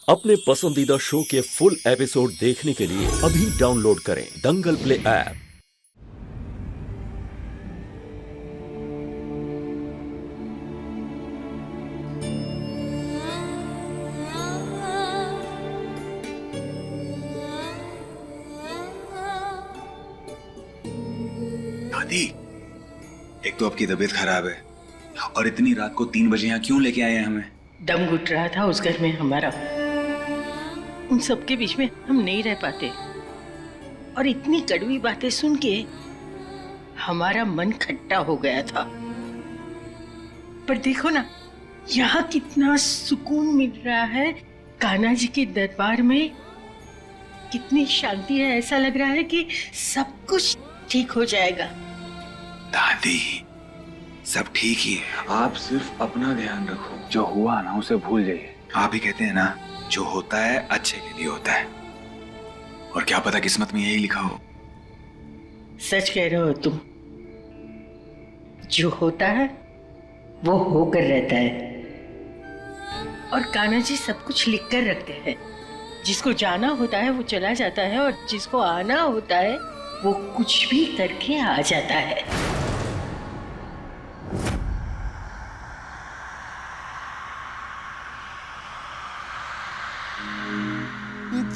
अपने पसंदीदा शो के फुल एपिसोड देखने के लिए अभी डाउनलोड करें दंगल प्ले ऐप। दादी, एक तो आपकी तबीयत खराब है और इतनी रात को 3 बजे यहाँ क्यों लेके आए हैं हमें? दम घुट रहा था उस घर में हमारा। उन सबके बीच में हम नहीं रह पाते और इतनी कड़वी बातें सुन के हमारा मन खट्टा हो गया था। पर देखो ना, यहाँ कितना सुकून मिल रहा है। कान्हा जी के दरबार में कितनी शांति है। ऐसा लग रहा है कि सब कुछ ठीक हो जाएगा। दादी, सब ठीक ही है। आप सिर्फ अपना ध्यान रखो। जो हुआ ना उसे भूल जाइए। आप ही कहते हैं ना, जो होता है अच्छे के लिए होता है। और क्या पता किस्मत में यही लिखा हो। सच कह रहे हो तुम। जो होता है वो होकर रहता है। और कान्हा जी सब कुछ लिख कर रखते हैं। जिसको जाना होता है वो चला जाता है और जिसको आना होता है वो कुछ भी करके आ जाता है।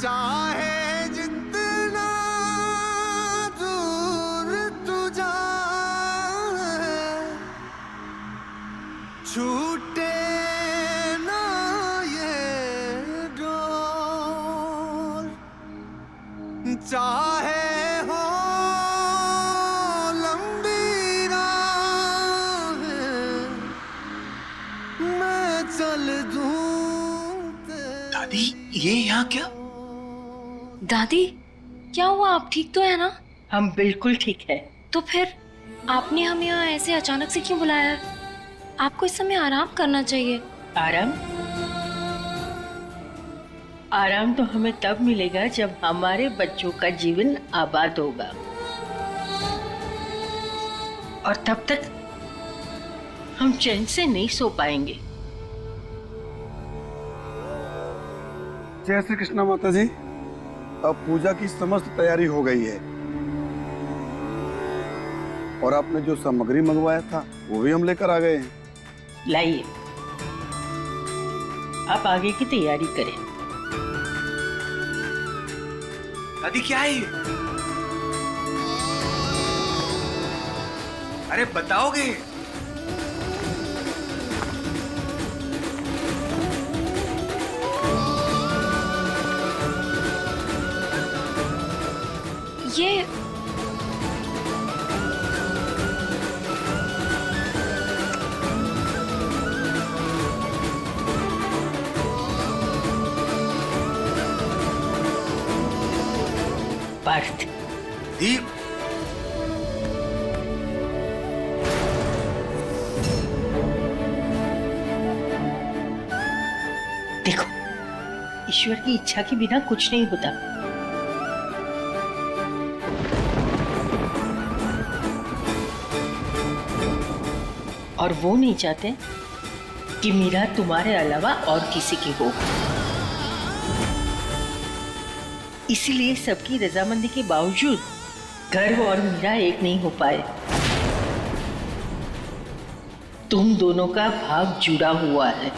चाहे जितना दूर तू जाए, छूटे ना ये डोर। चाहे हो लंबी राह, मैं चल दूं। दादी, ये यहाँ क्या? दादी, क्या हुआ? आप ठीक तो है ना? हम बिल्कुल ठीक है। तो फिर आपने हमें यहाँ ऐसे अचानक से क्यों बुलाया? आपको इस समय आराम करना चाहिए। आराम? आराम तो हमें तब मिलेगा जब हमारे बच्चों का जीवन आबाद होगा। और तब तक हम चैन से नहीं सो पाएंगे। जय श्री कृष्णा माता जी। अब पूजा की समस्त तैयारी हो गई है और आपने जो सामग्री मंगवाया था वो भी हम लेकर आ गए हैं। लाइए, आप आगे की तैयारी करें। दादी, क्या है ये? अरे बताओगे? ये पार्थ, दी, देखो, ईश्वर की इच्छा के बिना कुछ नहीं होता। और वो नहीं चाहते कि मीरा तुम्हारे अलावा और किसी की हो। इसीलिए सबकी रजामंदी के बावजूद गर्व और मीरा एक नहीं हो पाए। तुम दोनों का भाग जुड़ा हुआ है।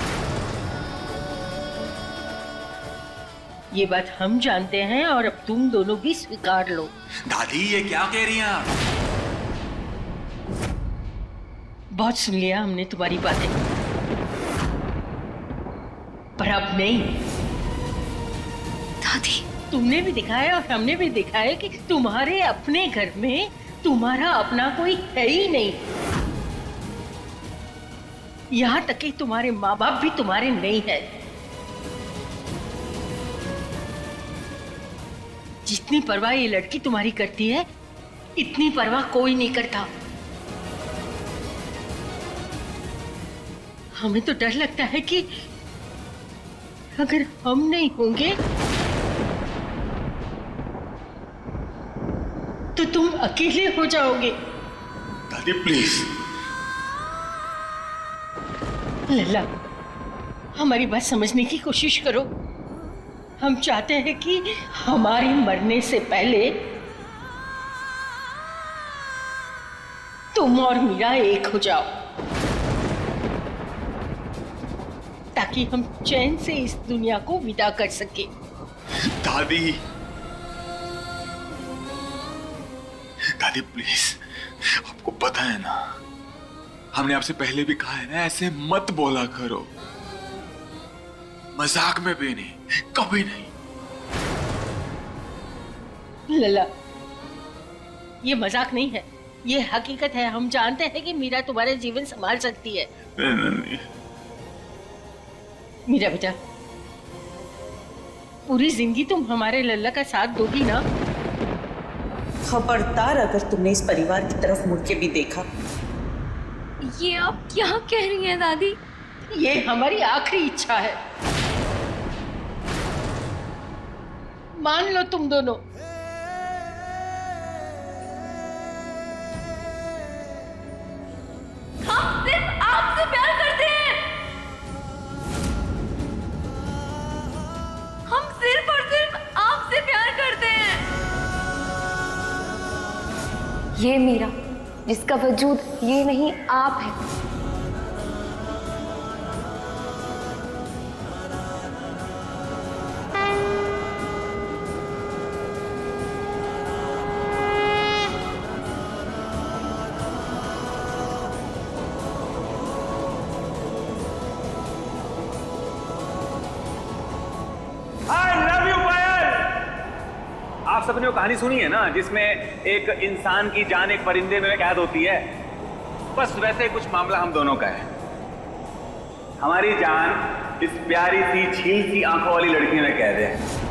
ये बात हम जानते हैं और अब तुम दोनों भी स्वीकार लो। दादी, ये क्या कह रही हैं आप? बहुत सुन लिया हमने तुम्हारी बातें, पर अब नहीं। दादी, तुमने भी दिखाया और हमने भी दिखाया कि तुम्हारे अपने घर में तुम्हारा अपना कोई है ही नहीं। यहाँ तक कि तुम्हारे माँ बाप भी तुम्हारे नहीं है। जितनी परवाह ये लड़की तुम्हारी करती है, इतनी परवाह कोई नहीं करता। हमें तो डर लगता है कि अगर हम नहीं होंगे तो तुम अकेले हो जाओगे। दादी प्लीज। लल्ला, हमारी बात समझने की कोशिश करो। हम चाहते हैं कि हमारे मरने से पहले तुम और मीरा एक हो जाओ, ताकि हम चैन से इस दुनिया को विदा कर सके। दादी, दादी प्लीज, आपको पता है ना, हमने आपसे पहले भी कहा है ना, ऐसे मत बोला करो, मजाक में भी नहीं, कभी नहीं। लला, ये मजाक नहीं है, ये हकीकत है। हम जानते हैं कि मीरा तुम्हारे जीवन संभाल सकती है। नहीं। मीरा बेटा, पूरी जिंदगी तुम हमारे लल्ला का साथ दोगी ना? खबरदार अगर तुमने इस परिवार की तरफ मुड़ के भी देखा। ये आप क्या कह रही हैं दादी? ये हमारी आखिरी इच्छा है। मान लो तुम दोनों। हम सिर्फ आपसे प्यार करते हैं। हम सिर्फ और सिर्फ आपसे प्यार करते हैं। ये मीरा, जिसका वजूद ये नहीं आप है। आप सबने वो कहानी सुनी है ना, जिसमें एक इंसान की जान एक परिंदे में कैद होती है। बस वैसे कुछ मामला हम दोनों का है। हमारी जान इस प्यारी सी झील सी आंखों वाली लड़की में कैद है।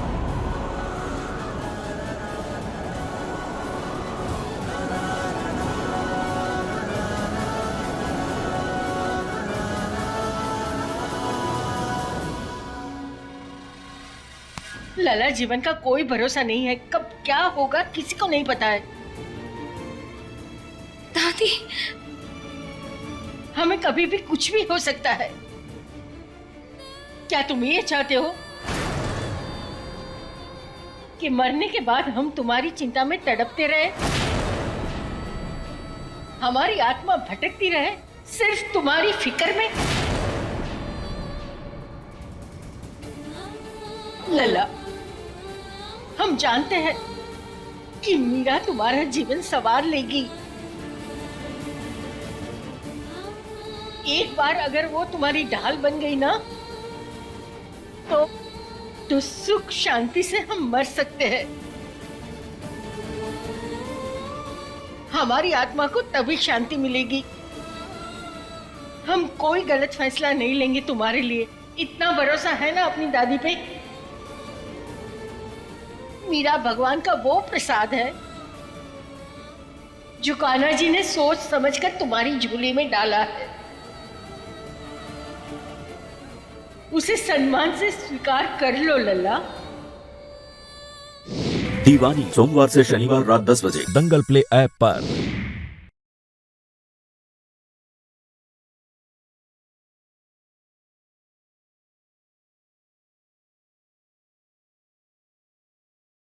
लला, जीवन का कोई भरोसा नहीं है, कब क्या होगा किसी को नहीं पता है। दादी, हमें कभी भी कुछ भी हो सकता है। क्या तुम ये चाहते हो कि मरने के बाद हम तुम्हारी चिंता में तड़पते रहे, हमारी आत्मा भटकती रहे सिर्फ तुम्हारी फिक्र में? लला, हम जानते हैं कि मीरा तुम्हारा जीवन संवार लेगी। एक बार अगर वो तुम्हारी ढाल बन गई ना, तो सुख शांति से हम मर सकते हैं। हमारी आत्मा को तभी शांति मिलेगी। हम कोई गलत फैसला नहीं लेंगे तुम्हारे लिए, इतना भरोसा है ना अपनी दादी पे। मीरा भगवान का वो प्रसाद है जो कान्हा जी ने सोच समझकर तुम्हारी झोली में डाला है। उसे सम्मान से स्वीकार कर लो लल्ला। दीवानी सोमवार से शनिवार रात 10 बजे दंगल प्ले ऐप पर।